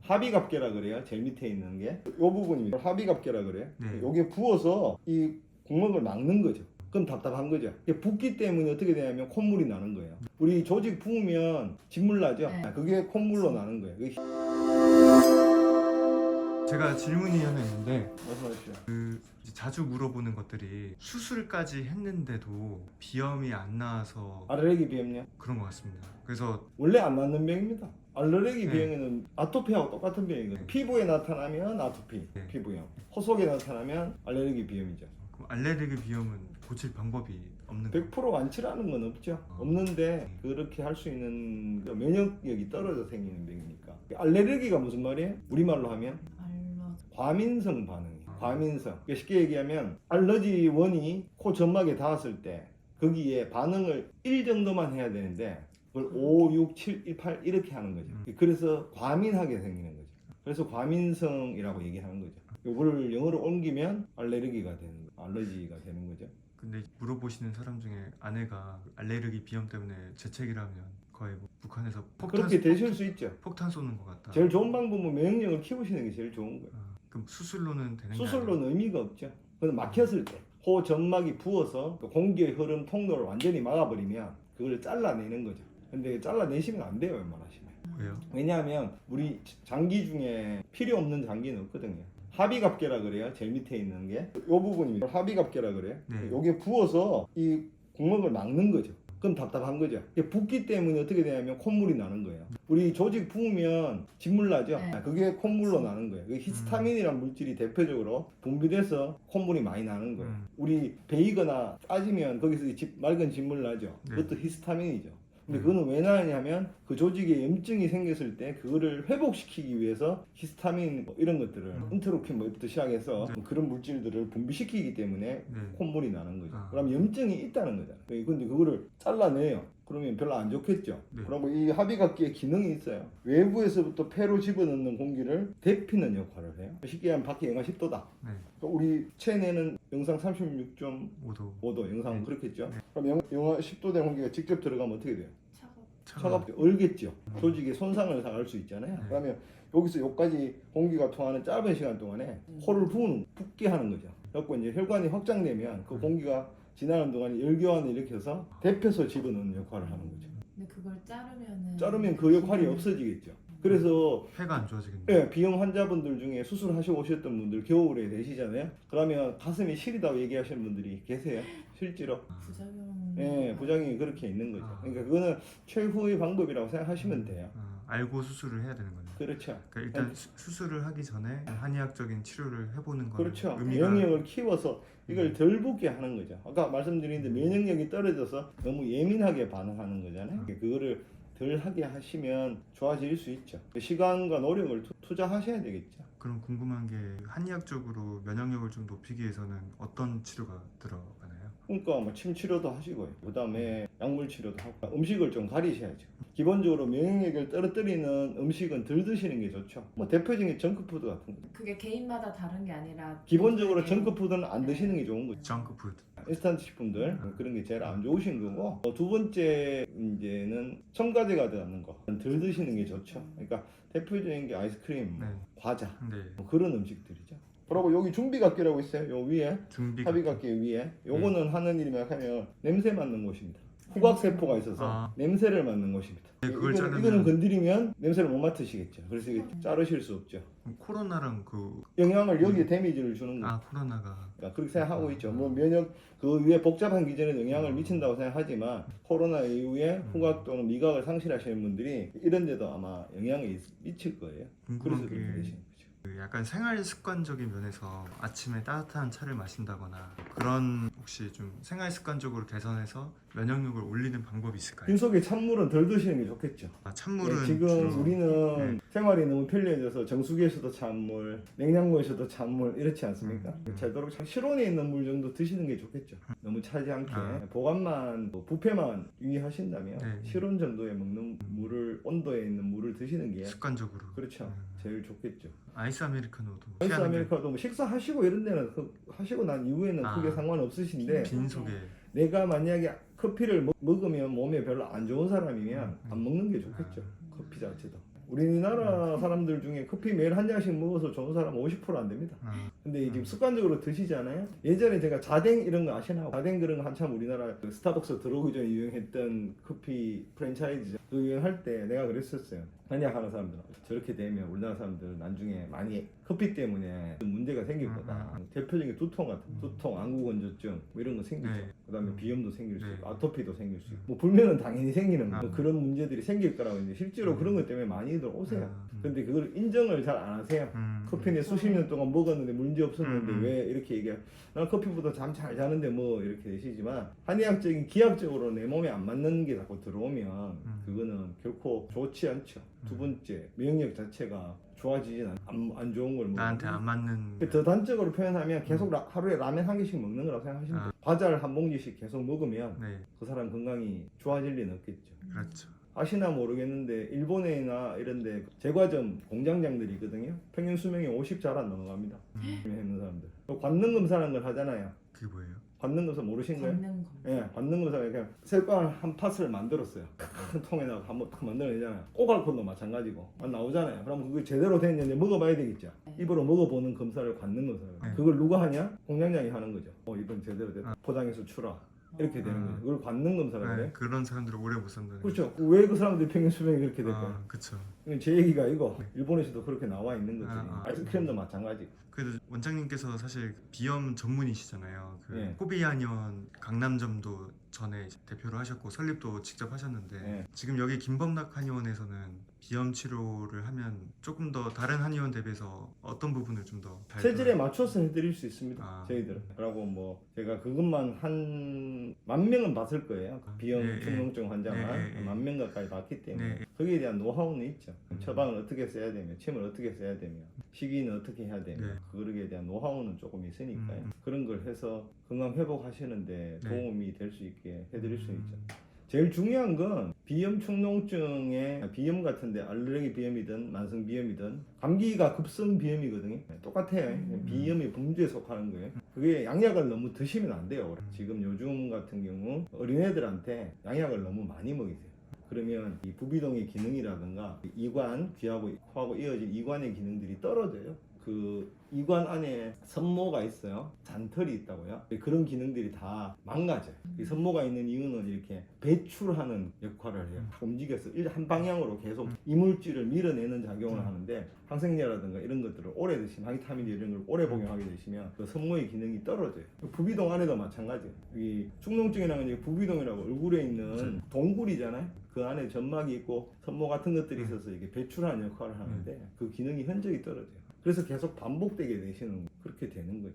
합의갑계라 그래요. 제일 밑에 있는 게 이 부분이 합의갑계라 그래요. 네. 여기에 부어서 이 구멍을 막는 거죠. 그럼 답답한 거죠. 이게 붓기 때문에 어떻게 되냐면 콧물이 나는 거예요. 우리 조직 부으면 진물 나죠. 네. 그게 콧물로 나는 거예요. 그게 제가 질문이 하나 있는데 말씀하십시오. 이제 자주 물어보는 것들이 수술까지 했는데도 비염이 안 나와서 알레르기 비염요? 그런 것 같습니다. 그래서 원래 안 낫는 병입니다. 알레르기 네. 비염은 아토피하고 똑같은 병이거든요. 네. 피부에 나타나면 아토피, 네. 피부염. 호속에 나타나면 알레르기 비염이죠. 그럼 알레르기 비염은 고칠 방법이 없는 거예요? 100% 완치라는 건 없죠. 없는데 그렇게 할 수 있는 그 면역력이 떨어져 생기는 병이니까. 알레르기가 무슨 말이에요? 우리말로 하면 과민성 반응이에요. 과민성. 그러니까 쉽게 얘기하면 알러지 원이 코 점막에 닿았을 때 거기에 반응을 1 정도만 해야 되는데 그걸 5, 6, 7, 8 이렇게 하는 거죠. 그래서 과민하게 생기는 거죠. 그래서 과민성이라고 얘기하는 거죠. 이거를 영어로 옮기면 알레르기가 되는 거죠. 알러지가 되는 거죠. 근데 물어보시는 사람 중에 아내가 알레르기 비염 때문에 재채기를 하면 거의 뭐 북한에서 그렇게 되실 수 있죠. 폭탄 쏘는 것 같다. 제일 좋은 방법은 면역력을 키우시는 게 제일 좋은 거예요. 그럼 수술로는 되는 게 수술로는 의미가 없죠. 그건 막혔을 때, 코 점막이 부어서 공기의 흐름 통로를 완전히 막아버리면 그걸 잘라내는 거죠. 근데 잘라내시면 안 돼요, 웬만하시면. 왜요? 왜냐하면 우리 장기 중에 필요 없는 장기는 없거든요. 합의갑계라 그래요. 제일 밑에 있는 게 이 부분입니다. 합의갑계라 그래요. 네. 여기에 부어서 이 구멍을 막는 거죠. 그럼 답답한 거죠. 이게 붓기 때문에 어떻게 되냐면 콧물이 나는 거예요. 우리 조직 부으면 진물 나죠. 네. 그게 콧물로 나는 거예요. 그게 히스타민이라는 물질이 대표적으로 분비돼서 콧물이 많이 나는 거예요. 우리 베이거나 따지면 거기서 맑은 진물 나죠. 네. 그것도 히스타민이죠. 근데 그거는 왜 나냐면 그 조직에 염증이 생겼을 때 그거를 회복시키기 위해서 히스타민 뭐 이런 것들을 인터루킨 뭐부터 시작해서 네. 그런 물질들을 분비시키기 때문에 네. 콧물이 나는 거죠. 아. 그럼 염증이 있다는 거잖아요. 근데 그거를 잘라내요. 그러면 별로 안 좋겠죠. 네. 그러면 이 합의각기에 기능이 있어요. 외부에서부터 폐로 집어넣는 공기를 데피는 역할을 해요. 쉽게 하면 밖에 영하 10도다. 네. 우리 체내는 영상 36.5도 5도. 영상은 네. 그렇겠죠. 그럼 영하 10도 된 공기가 직접 들어가면 어떻게 돼요? 차가워. 차갑게 얼겠죠. 조직에 손상을 당할 수 있잖아요. 네. 그러면 여기서 여기까지 공기가 통하는 짧은 시간 동안에 코를 붓게 하는 거죠. 그래서 이제 혈관이 확장되면 그 공기가 지나는 동안에 열교환을 일으켜서 데펴서 집어넣는 역할을 하는 거죠. 근데 그걸 자르면은 자르면 그 역할이 없어지겠죠. 그래서 폐가 안 좋아지겠네요. 네, 비염 환자분들 중에 수술하시고 오셨던 분들 겨울에 되시잖아요. 그러면 가슴이 시리다고 얘기하시는 분들이 계세요. 실제로. 부작용. 네, 부작용이 그렇게 있는 거죠. 아. 그러니까 그거는 최후의 방법이라고 생각하시면 돼요. 알고 수술을 해야 되는 거네요. 그렇죠. 그러니까 일단 수술을 하기 전에 한의학적인 치료를 해보는 건 그렇죠. 의미가 면역력을 키워서 이걸 덜 붓게 하는 거죠. 아까 말씀드린 면역력이 떨어져서 너무 예민하게 반응하는 거잖아요. 그거를 덜 하게 하시면 좋아질 수 있죠. 시간과 노력을 투자하셔야 되겠죠. 그럼 궁금한 게 한의학적으로 면역력을 좀 높이기 위해서는 어떤 치료가 들어가나요? 그러니까 뭐 침 치료도 하시고요. 그다음에 약물 치료도 하고 음식을 좀 가리셔야죠. 기본적으로 면역력을 떨어뜨리는 음식은 덜 드시는 게 좋죠. 뭐 대표적인 정크푸드 같은 거. 그게 개인마다 다른 게 아니라 기본적으로 개인- 정크푸드는 안 드시는 게 좋은 거죠. 정크푸드. 인스턴트 식품들 그런 게 제일 안 좋으신 거고 두 번째 이제는 첨가제가 들어가는 거 덜 드시는 게 좋죠. 그러니까 대표적인 게 아이스크림, 네. 과자 네. 뭐 그런 음식들이죠. 그리고 여기 준비각기라고 있어요. 요 위에 준비. 합의각기 위에 요거는 하는 일이 뭐냐면 냄새 맡는 곳입니다. 후각세포가 있어서 아. 냄새를 맡는 곳입니다. 네, 그걸 이거는 자르면- 건드리면 냄새를 못 맡으시겠죠. 그래서 이게 자르실 수 없죠. 그럼 코로나랑 그 영향을 여기에 데미지를 주는 거예요. 코로나가 그러니까 그렇게 생각하고 있죠. 뭐 면역 그 위에 복잡한 기전에 영향을 미친다고 생각하지만 코로나 이후에 후각 또는 미각을 상실하시는 분들이 이런 데도 아마 영향이 미칠 거예요. 그래서 궁금한 그렇게 게 되시는 거죠. 그 약간 생활 습관적인 면에서 아침에 따뜻한 차를 마신다거나 그런 혹시 좀 생활 습관적으로 개선해서 면역력을 올리는 방법이 있을까요? 빈속에 찬물은 덜 드시는 게 좋겠죠. 찬물은 네, 지금 주로 우리는 네. 생활이 너무 편리해져서 정수기에서도 찬물, 냉장고에서도 찬물 이렇지 않습니까? 되도록 실온에 있는 물 정도 드시는 게 좋겠죠. 너무 차지 않게 보관만, 뭐 뷔페만 유의하신다면 네. 실온 정도에 먹는 물을 온도에 있는 물을 드시는 게 습관적으로 그렇죠. 제일 좋겠죠. 아이스 아메리카노도 아이스 피하는 게 아메리카노도 뭐 식사하시고 이런 데는 하시고 난 이후에는 크게 상관없으신데 빈속에 내가 만약에 커피를 먹으면 몸에 별로 안 좋은 사람이면 안 먹는 게 좋겠죠. 커피 자체도. 우리나라 사람들 중에 커피 매일 한 잔씩 먹어서 좋은 사람은 50%안 됩니다. 근데 지금 습관적으로 드시잖아요. 예전에 제가 자댕 이런 거 아시나? 자댕 그런 거 한참 우리나라 그 스타벅스 들어오기 전에 유행했던 커피 프랜차이즈 그 유행할 때 내가 그랬었어요. 한약 하는 사람들은 저렇게 되면 우리나라 사람들 나중에 많이 커피 때문에 문제가 생길 거다. 대표적인 두통 같은 두통, 안구건조증 뭐 이런 거 생기죠. 네. 그다음에 비염도 생길 수 네. 있고 아토피도 생길 수 있고 뭐 불면은 당연히 생기는 아. 뭐 그런 문제들이 생길 거라고 했는데 실제로 그런 것 때문에 많이들 오세요. 근데 그걸 인정을 잘 안 하세요. 커피는 수십 년 동안 먹었는데 문제 없었는데 왜 이렇게 얘기해? 난 커피보다 잠 잘 자는데 뭐 이렇게 되시지만 한의학적인 기하학적으로 내 몸에 안 맞는 게 자꾸 들어오면 그거는 결코 좋지 않죠. 두 번째 면역력 자체가 좋아지진 안 좋은 걸 나한테 안 맞는 더 단적으로 표현하면 계속 하루에 라면 한 개씩 먹는 거라고 생각하시면 돼요. 과자를 한 봉지씩 계속 먹으면 네, 그 사람 건강이 좋아질 리는 없겠죠. 그렇죠. 아시나 모르겠는데 일본이나 이런데 제과점 공장장들이 있거든요. 평균 수명이 50 잘 안 넘어갑니다. 있는 사람들. 관능 검사라는 걸 하잖아요. 그게 뭐예요? 관능 검사 모르신 거예요? 걷는 거. 예, 관능 검사 그냥 셀빵 한 팥을 만들었어요. 큰 통에다가 한번 딱 만들어내잖아요. 꼬갈콘도 마찬가지고 나오잖아요. 그럼 그게 제대로 됐는지 먹어봐야 되겠죠. 입으로 먹어보는 검사를 관능 검사예요. 네. 그걸 누가 하냐? 공장장이 하는 거죠. 이번 제대로 됐다. 포장해서 추라. 이렇게 되는 거죠. 그걸 관능 검사가 그래요. 네, 그런 사람들을 오래 못 산다는 그렇죠. 왜 그 사람들이 평균 수명이 그렇게 될까요? 그렇죠. 이건 제 얘기가 아니고 일본에서도 그렇게 나와 있는 것들이 아이스크림도 마찬가지. 그래도 원장님께서 사실 비염 전문이시잖아요. 그 네. 호비한의원 강남점도 전에 이제 대표를 하셨고 설립도 직접 하셨는데 네. 지금 여기 김범락 한의원에서는 비염 치료를 하면 조금 더 다른 한의원 대비해서 어떤 부분을 좀 더 잘 체질에 맞춰서 해드릴 수 있습니다. 아. 저희들은. 그리고 뭐 제가 그것만 한 10,000명은 봤을 거예요. 비염 네, 충농증 환자만 네, 네, 10,000명 가까이 봤기 때문에 네. 거기에 대한 노하우는 있죠. 처방을 어떻게 써야 되며 침을 어떻게 써야 되며 시기는 어떻게 해야 되며 네. 그거에 대한 노하우는 조금 있으니까요. 그런 걸 해서 건강 회복하시는데 네. 도움이 될 수 있게 해드릴 수 있죠. 제일 중요한 건 비염 축농증에 비염 같은데 알레르기 비염이든 만성 비염이든 감기가 급성 비염이거든요. 똑같아요. 비염이 범주에 속하는 거예요. 그게 양약을 너무 드시면 안 돼요. 지금 요즘 같은 경우 어린애들한테 양약을 너무 많이 먹이세요. 그러면 이 부비동의 기능이라든가 이관, 귀하고 코하고 이어진 이관의 기능들이 떨어져요. 그 이관 안에 선모가 있어요. 잔털이 있다고요. 그런 기능들이 다 망가져요. 이 선모가 있는 이유는 이렇게 배출하는 역할을 해요. 움직여서 한 방향으로 계속 이물질을 밀어내는 작용을 하는데 항생제라든가 이런 것들을 오래 드시면 항히타민 이런 걸 오래 복용하게 되시면 그 선모의 기능이 떨어져요. 부비동 안에도 마찬가지예요. 이 축농증이라는 게 부비동이라고 얼굴에 있는 동굴이잖아요. 그 안에 점막이 있고 선모 같은 것들이 있어서 이게 배출하는 역할을 하는데 그 기능이 현저히 떨어져요. 그래서 계속 반복되게 되시는 그렇게 되는 거죠.